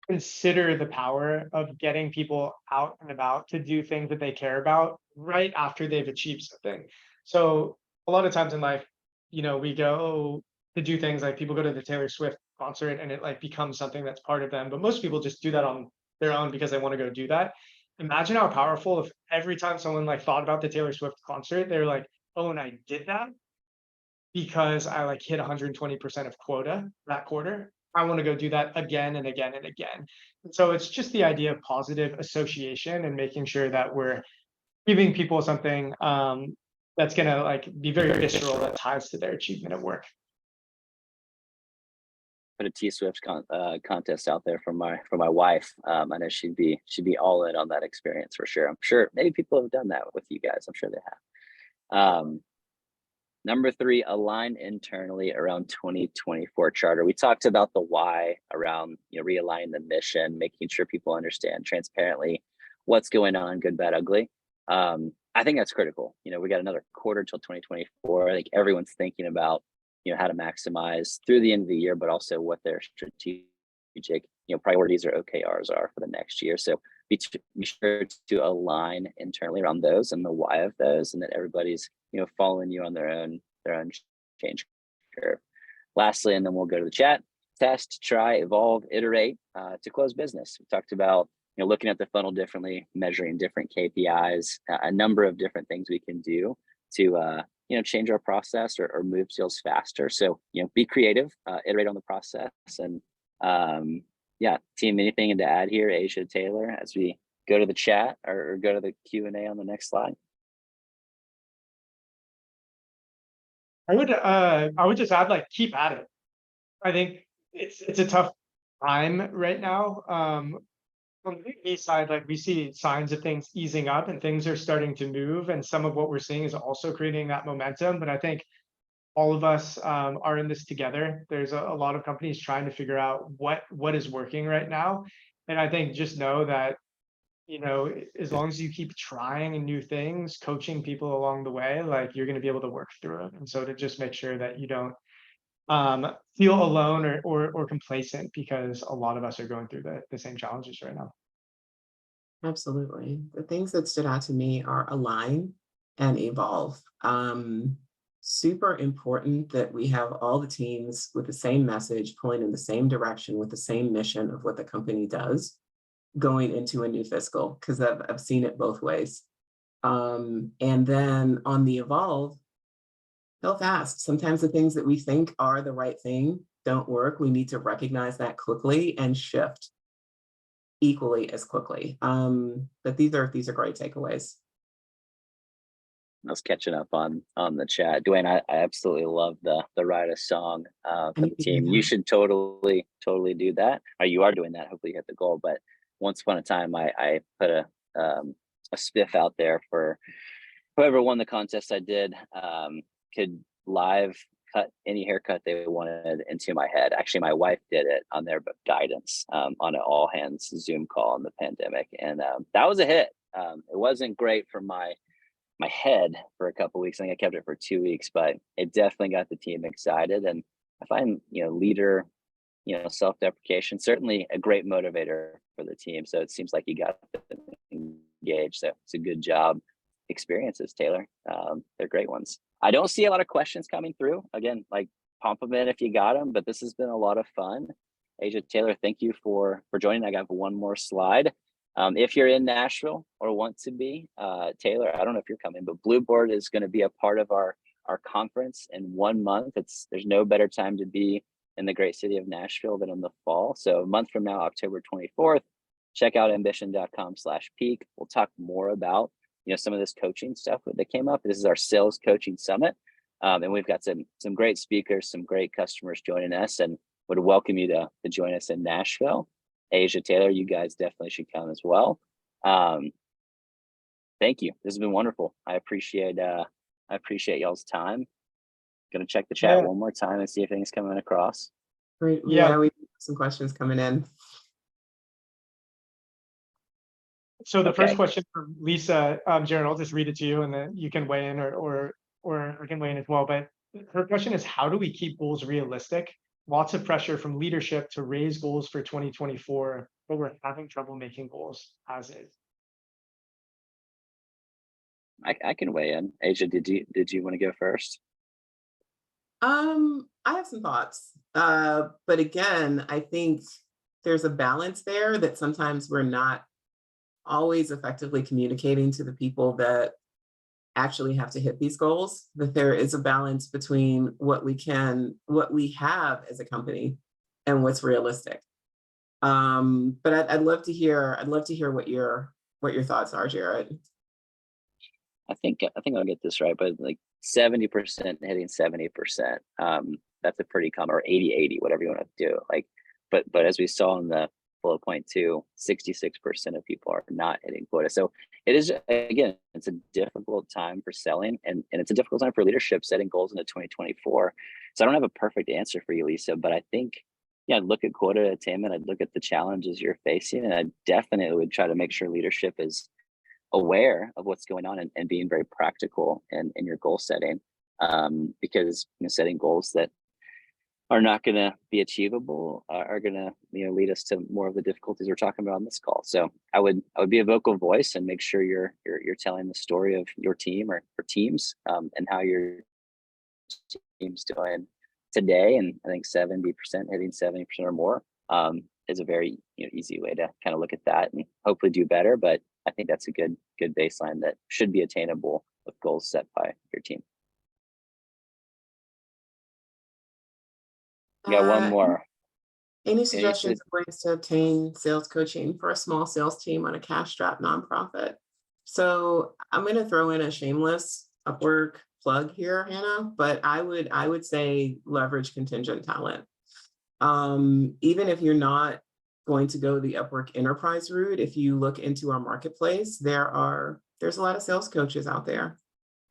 consider the power of getting people out and about to do things that they care about right after they've achieved something. So a lot of times in life, we go to do things like people go to the Taylor Swift concert and it like becomes something that's part of them. But most people just do that on their own because they want to go do that. Imagine how powerful if every time someone like thought about the Taylor Swift concert, they're like, oh, and I did that because I like hit 120% of quota that quarter. I want to go do that again and again and again. And so it's just the idea of positive association and making sure that we're giving people something that's going to like be very visceral that ties to their achievement at work. Put a T-Swift contest out there for my wife. I know she'd be all in on that experience for sure. I'm sure maybe people have done that with you guys. I'm sure they have. Number 3, align internally around 2024 charter. We talked about the why around realigning the mission, making sure people understand transparently what's going on, good, bad, ugly. I think that's critical. We got another quarter till 2024. I think everyone's thinking about how to maximize through the end of the year, but also what their strategic priorities or OKRs are for the next year. So be sure to align internally around those and the why of those, and that everybody's following you on their own change curve. Lastly, and then we'll go to the chat. Test, try, evolve, iterate to close business. We talked about looking at the funnel differently, measuring different KPIs, a number of different things we can do to change our process or move deals faster. So be creative, iterate on the process, and team, anything to add here, Asia, Taylor, as we go to the chat or go to the Q&A on the next slide? I would just add, like, keep at it. I think it's a tough time right now. On the B side, like we see signs of things easing up and things are starting to move, and some of what we're seeing is also creating that momentum. But I think all of us are in this together. There's a lot of companies trying to figure out what is working right now, and I think just know that as long as you keep trying new things, coaching people along the way, like you're going to be able to work through it. And so to just make sure that you don't feel alone or complacent, because a lot of us are going through the same challenges right now. Absolutely. The things that stood out to me are align and evolve. Super important that we have all the teams with the same message, pulling in the same direction with the same mission of what the company does going into a new fiscal, because I've seen it both ways. And then on the evolve, fail fast. Sometimes the things that we think are the right thing don't work. We need to recognize that quickly and shift equally as quickly. But these are great takeaways. I was catching up on the chat. Dwayne, I absolutely love the write a song for the team. You should totally do that. Or you are doing that. Hopefully you hit the goal. But once upon a time, I put a spiff out there for whoever won the contest. I did could live cut any haircut they wanted into my head. Actually, my wife did it on their guidance on an all hands Zoom call in the pandemic, and that was a hit. It wasn't great for my head for a couple of weeks. I think I kept it for 2 weeks, but it definitely got the team excited. And I find, leader, self-deprecation, certainly a great motivator for the team. So it seems like you got them engaged. So it's a good job. Experiences, Taylor. They're great ones. I don't see a lot of questions coming through. Again, like pump them in if you got them, but this has been a lot of fun. Asia, Taylor, thank you for joining. I got one more slide. If you're in Nashville or want to be, Taylor, I don't know if you're coming, but Blueboard is going to be a part of our conference in 1 month. There's no better time to be in the great city of Nashville than in the fall. So a month from now, October 24th, check out ambition.com/peak. We'll talk more about, some of this coaching stuff that came up. This is our sales coaching summit. And we've got some great speakers, some great customers joining us, and would welcome you to join us in Nashville. Asia, Taylor, you guys definitely should come as well. Thank you. This has been wonderful. I appreciate y'all's time. Gonna check the chat one more time and see if anything's coming across. Great. Yeah, we have some questions coming in. So the first question from Lisa, Jared, I'll just read it to you and then you can weigh in or I can weigh in as well. But her question is, how do we keep goals realistic? Lots of pressure from leadership to raise goals for 2024, but we're having trouble making goals as is. I can weigh in. Asia, did you want to go first? I have some thoughts. But again, I think there's a balance there that sometimes we're not always effectively communicating to the people that actually have to hit these goals, that there is a balance between what we have as a company and what's realistic. But I'd love to hear what your thoughts are, Jared. I think I'll get this right, but like 70% hitting 70%. That's a pretty common, or 80-80, whatever you want to do. Like, but as we saw in the bullet point 2, 66% of people are not hitting quota. So it is, again, it's a difficult time for selling, and it's a difficult time for leadership setting goals into 2024. So I don't have a perfect answer for you, Lisa, but I think, I'd look at quota attainment, I'd look at the challenges you're facing, and I definitely would try to make sure leadership is aware of what's going on and being very practical in your goal setting, because setting goals that are not going to be achievable are going to lead us to more of the difficulties we're talking about on this call. So I would be a vocal voice and make sure you're telling the story of your team or teams, and how your team's doing today. And I think 70% hitting 70% or more is a very easy way to kind of look at that and hopefully do better. But I think that's a good baseline that should be attainable with goals set by your team. You got one more. Any suggestions of ways to obtain sales coaching for a small sales team on a cash-strapped nonprofit? So I'm going to throw in a shameless Upwork plug here, Hannah, but I would say leverage contingent talent. Even if you're not going to go the Upwork enterprise route, if you look into our marketplace, there's a lot of sales coaches out there,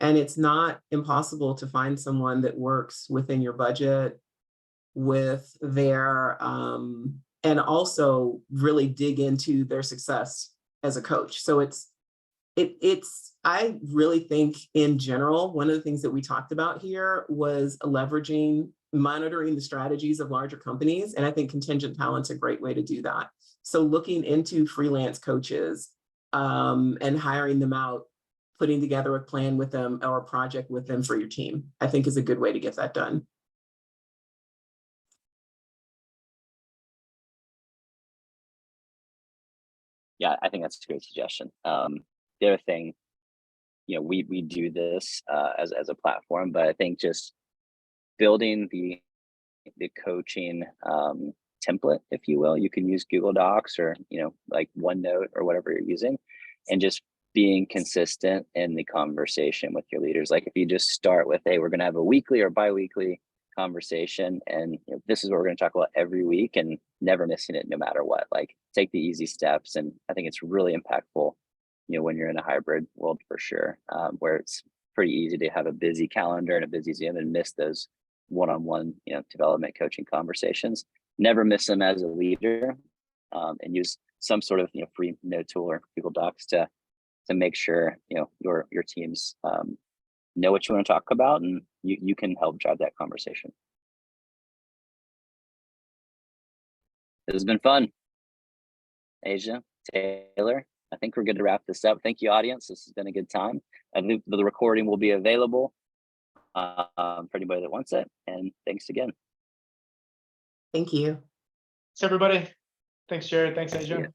and it's not impossible to find someone that works within your budget with their and also really dig into their success as a coach. So it's I really think in general, one of the things that we talked about here was monitoring the strategies of larger companies. And I think contingent talent's a great way to do that. So looking into freelance coaches and hiring them out, putting together a plan with them or a project with them for your team, I think is a good way to get that done. Yeah, I think that's a great suggestion. The other thing we do this as a platform, but I think just building the coaching template, if you will. You can use Google Docs or like OneNote or whatever you're using, and just being consistent in the conversation with your leaders. Like if you just start with, hey, we're going to have a weekly or bi-weekly conversation, and this is what we're going to talk about every week, and never missing it no matter what. Like take the easy steps, and I think it's really impactful when you're in a hybrid world for sure, where it's pretty easy to have a busy calendar and a busy Zoom and miss those one-on-one development coaching conversations. Never miss them as a leader, and use some sort of free note tool or Google Docs to make sure your teams know what you want to talk about, and you can help drive that conversation. This has been fun. Asia, Taylor, I think we're good to wrap this up. Thank you, audience. This has been a good time. The recording will be available for anybody that wants it. And thanks again. Thank you. Thanks, everybody. Thanks, Jared. Thanks, Asia.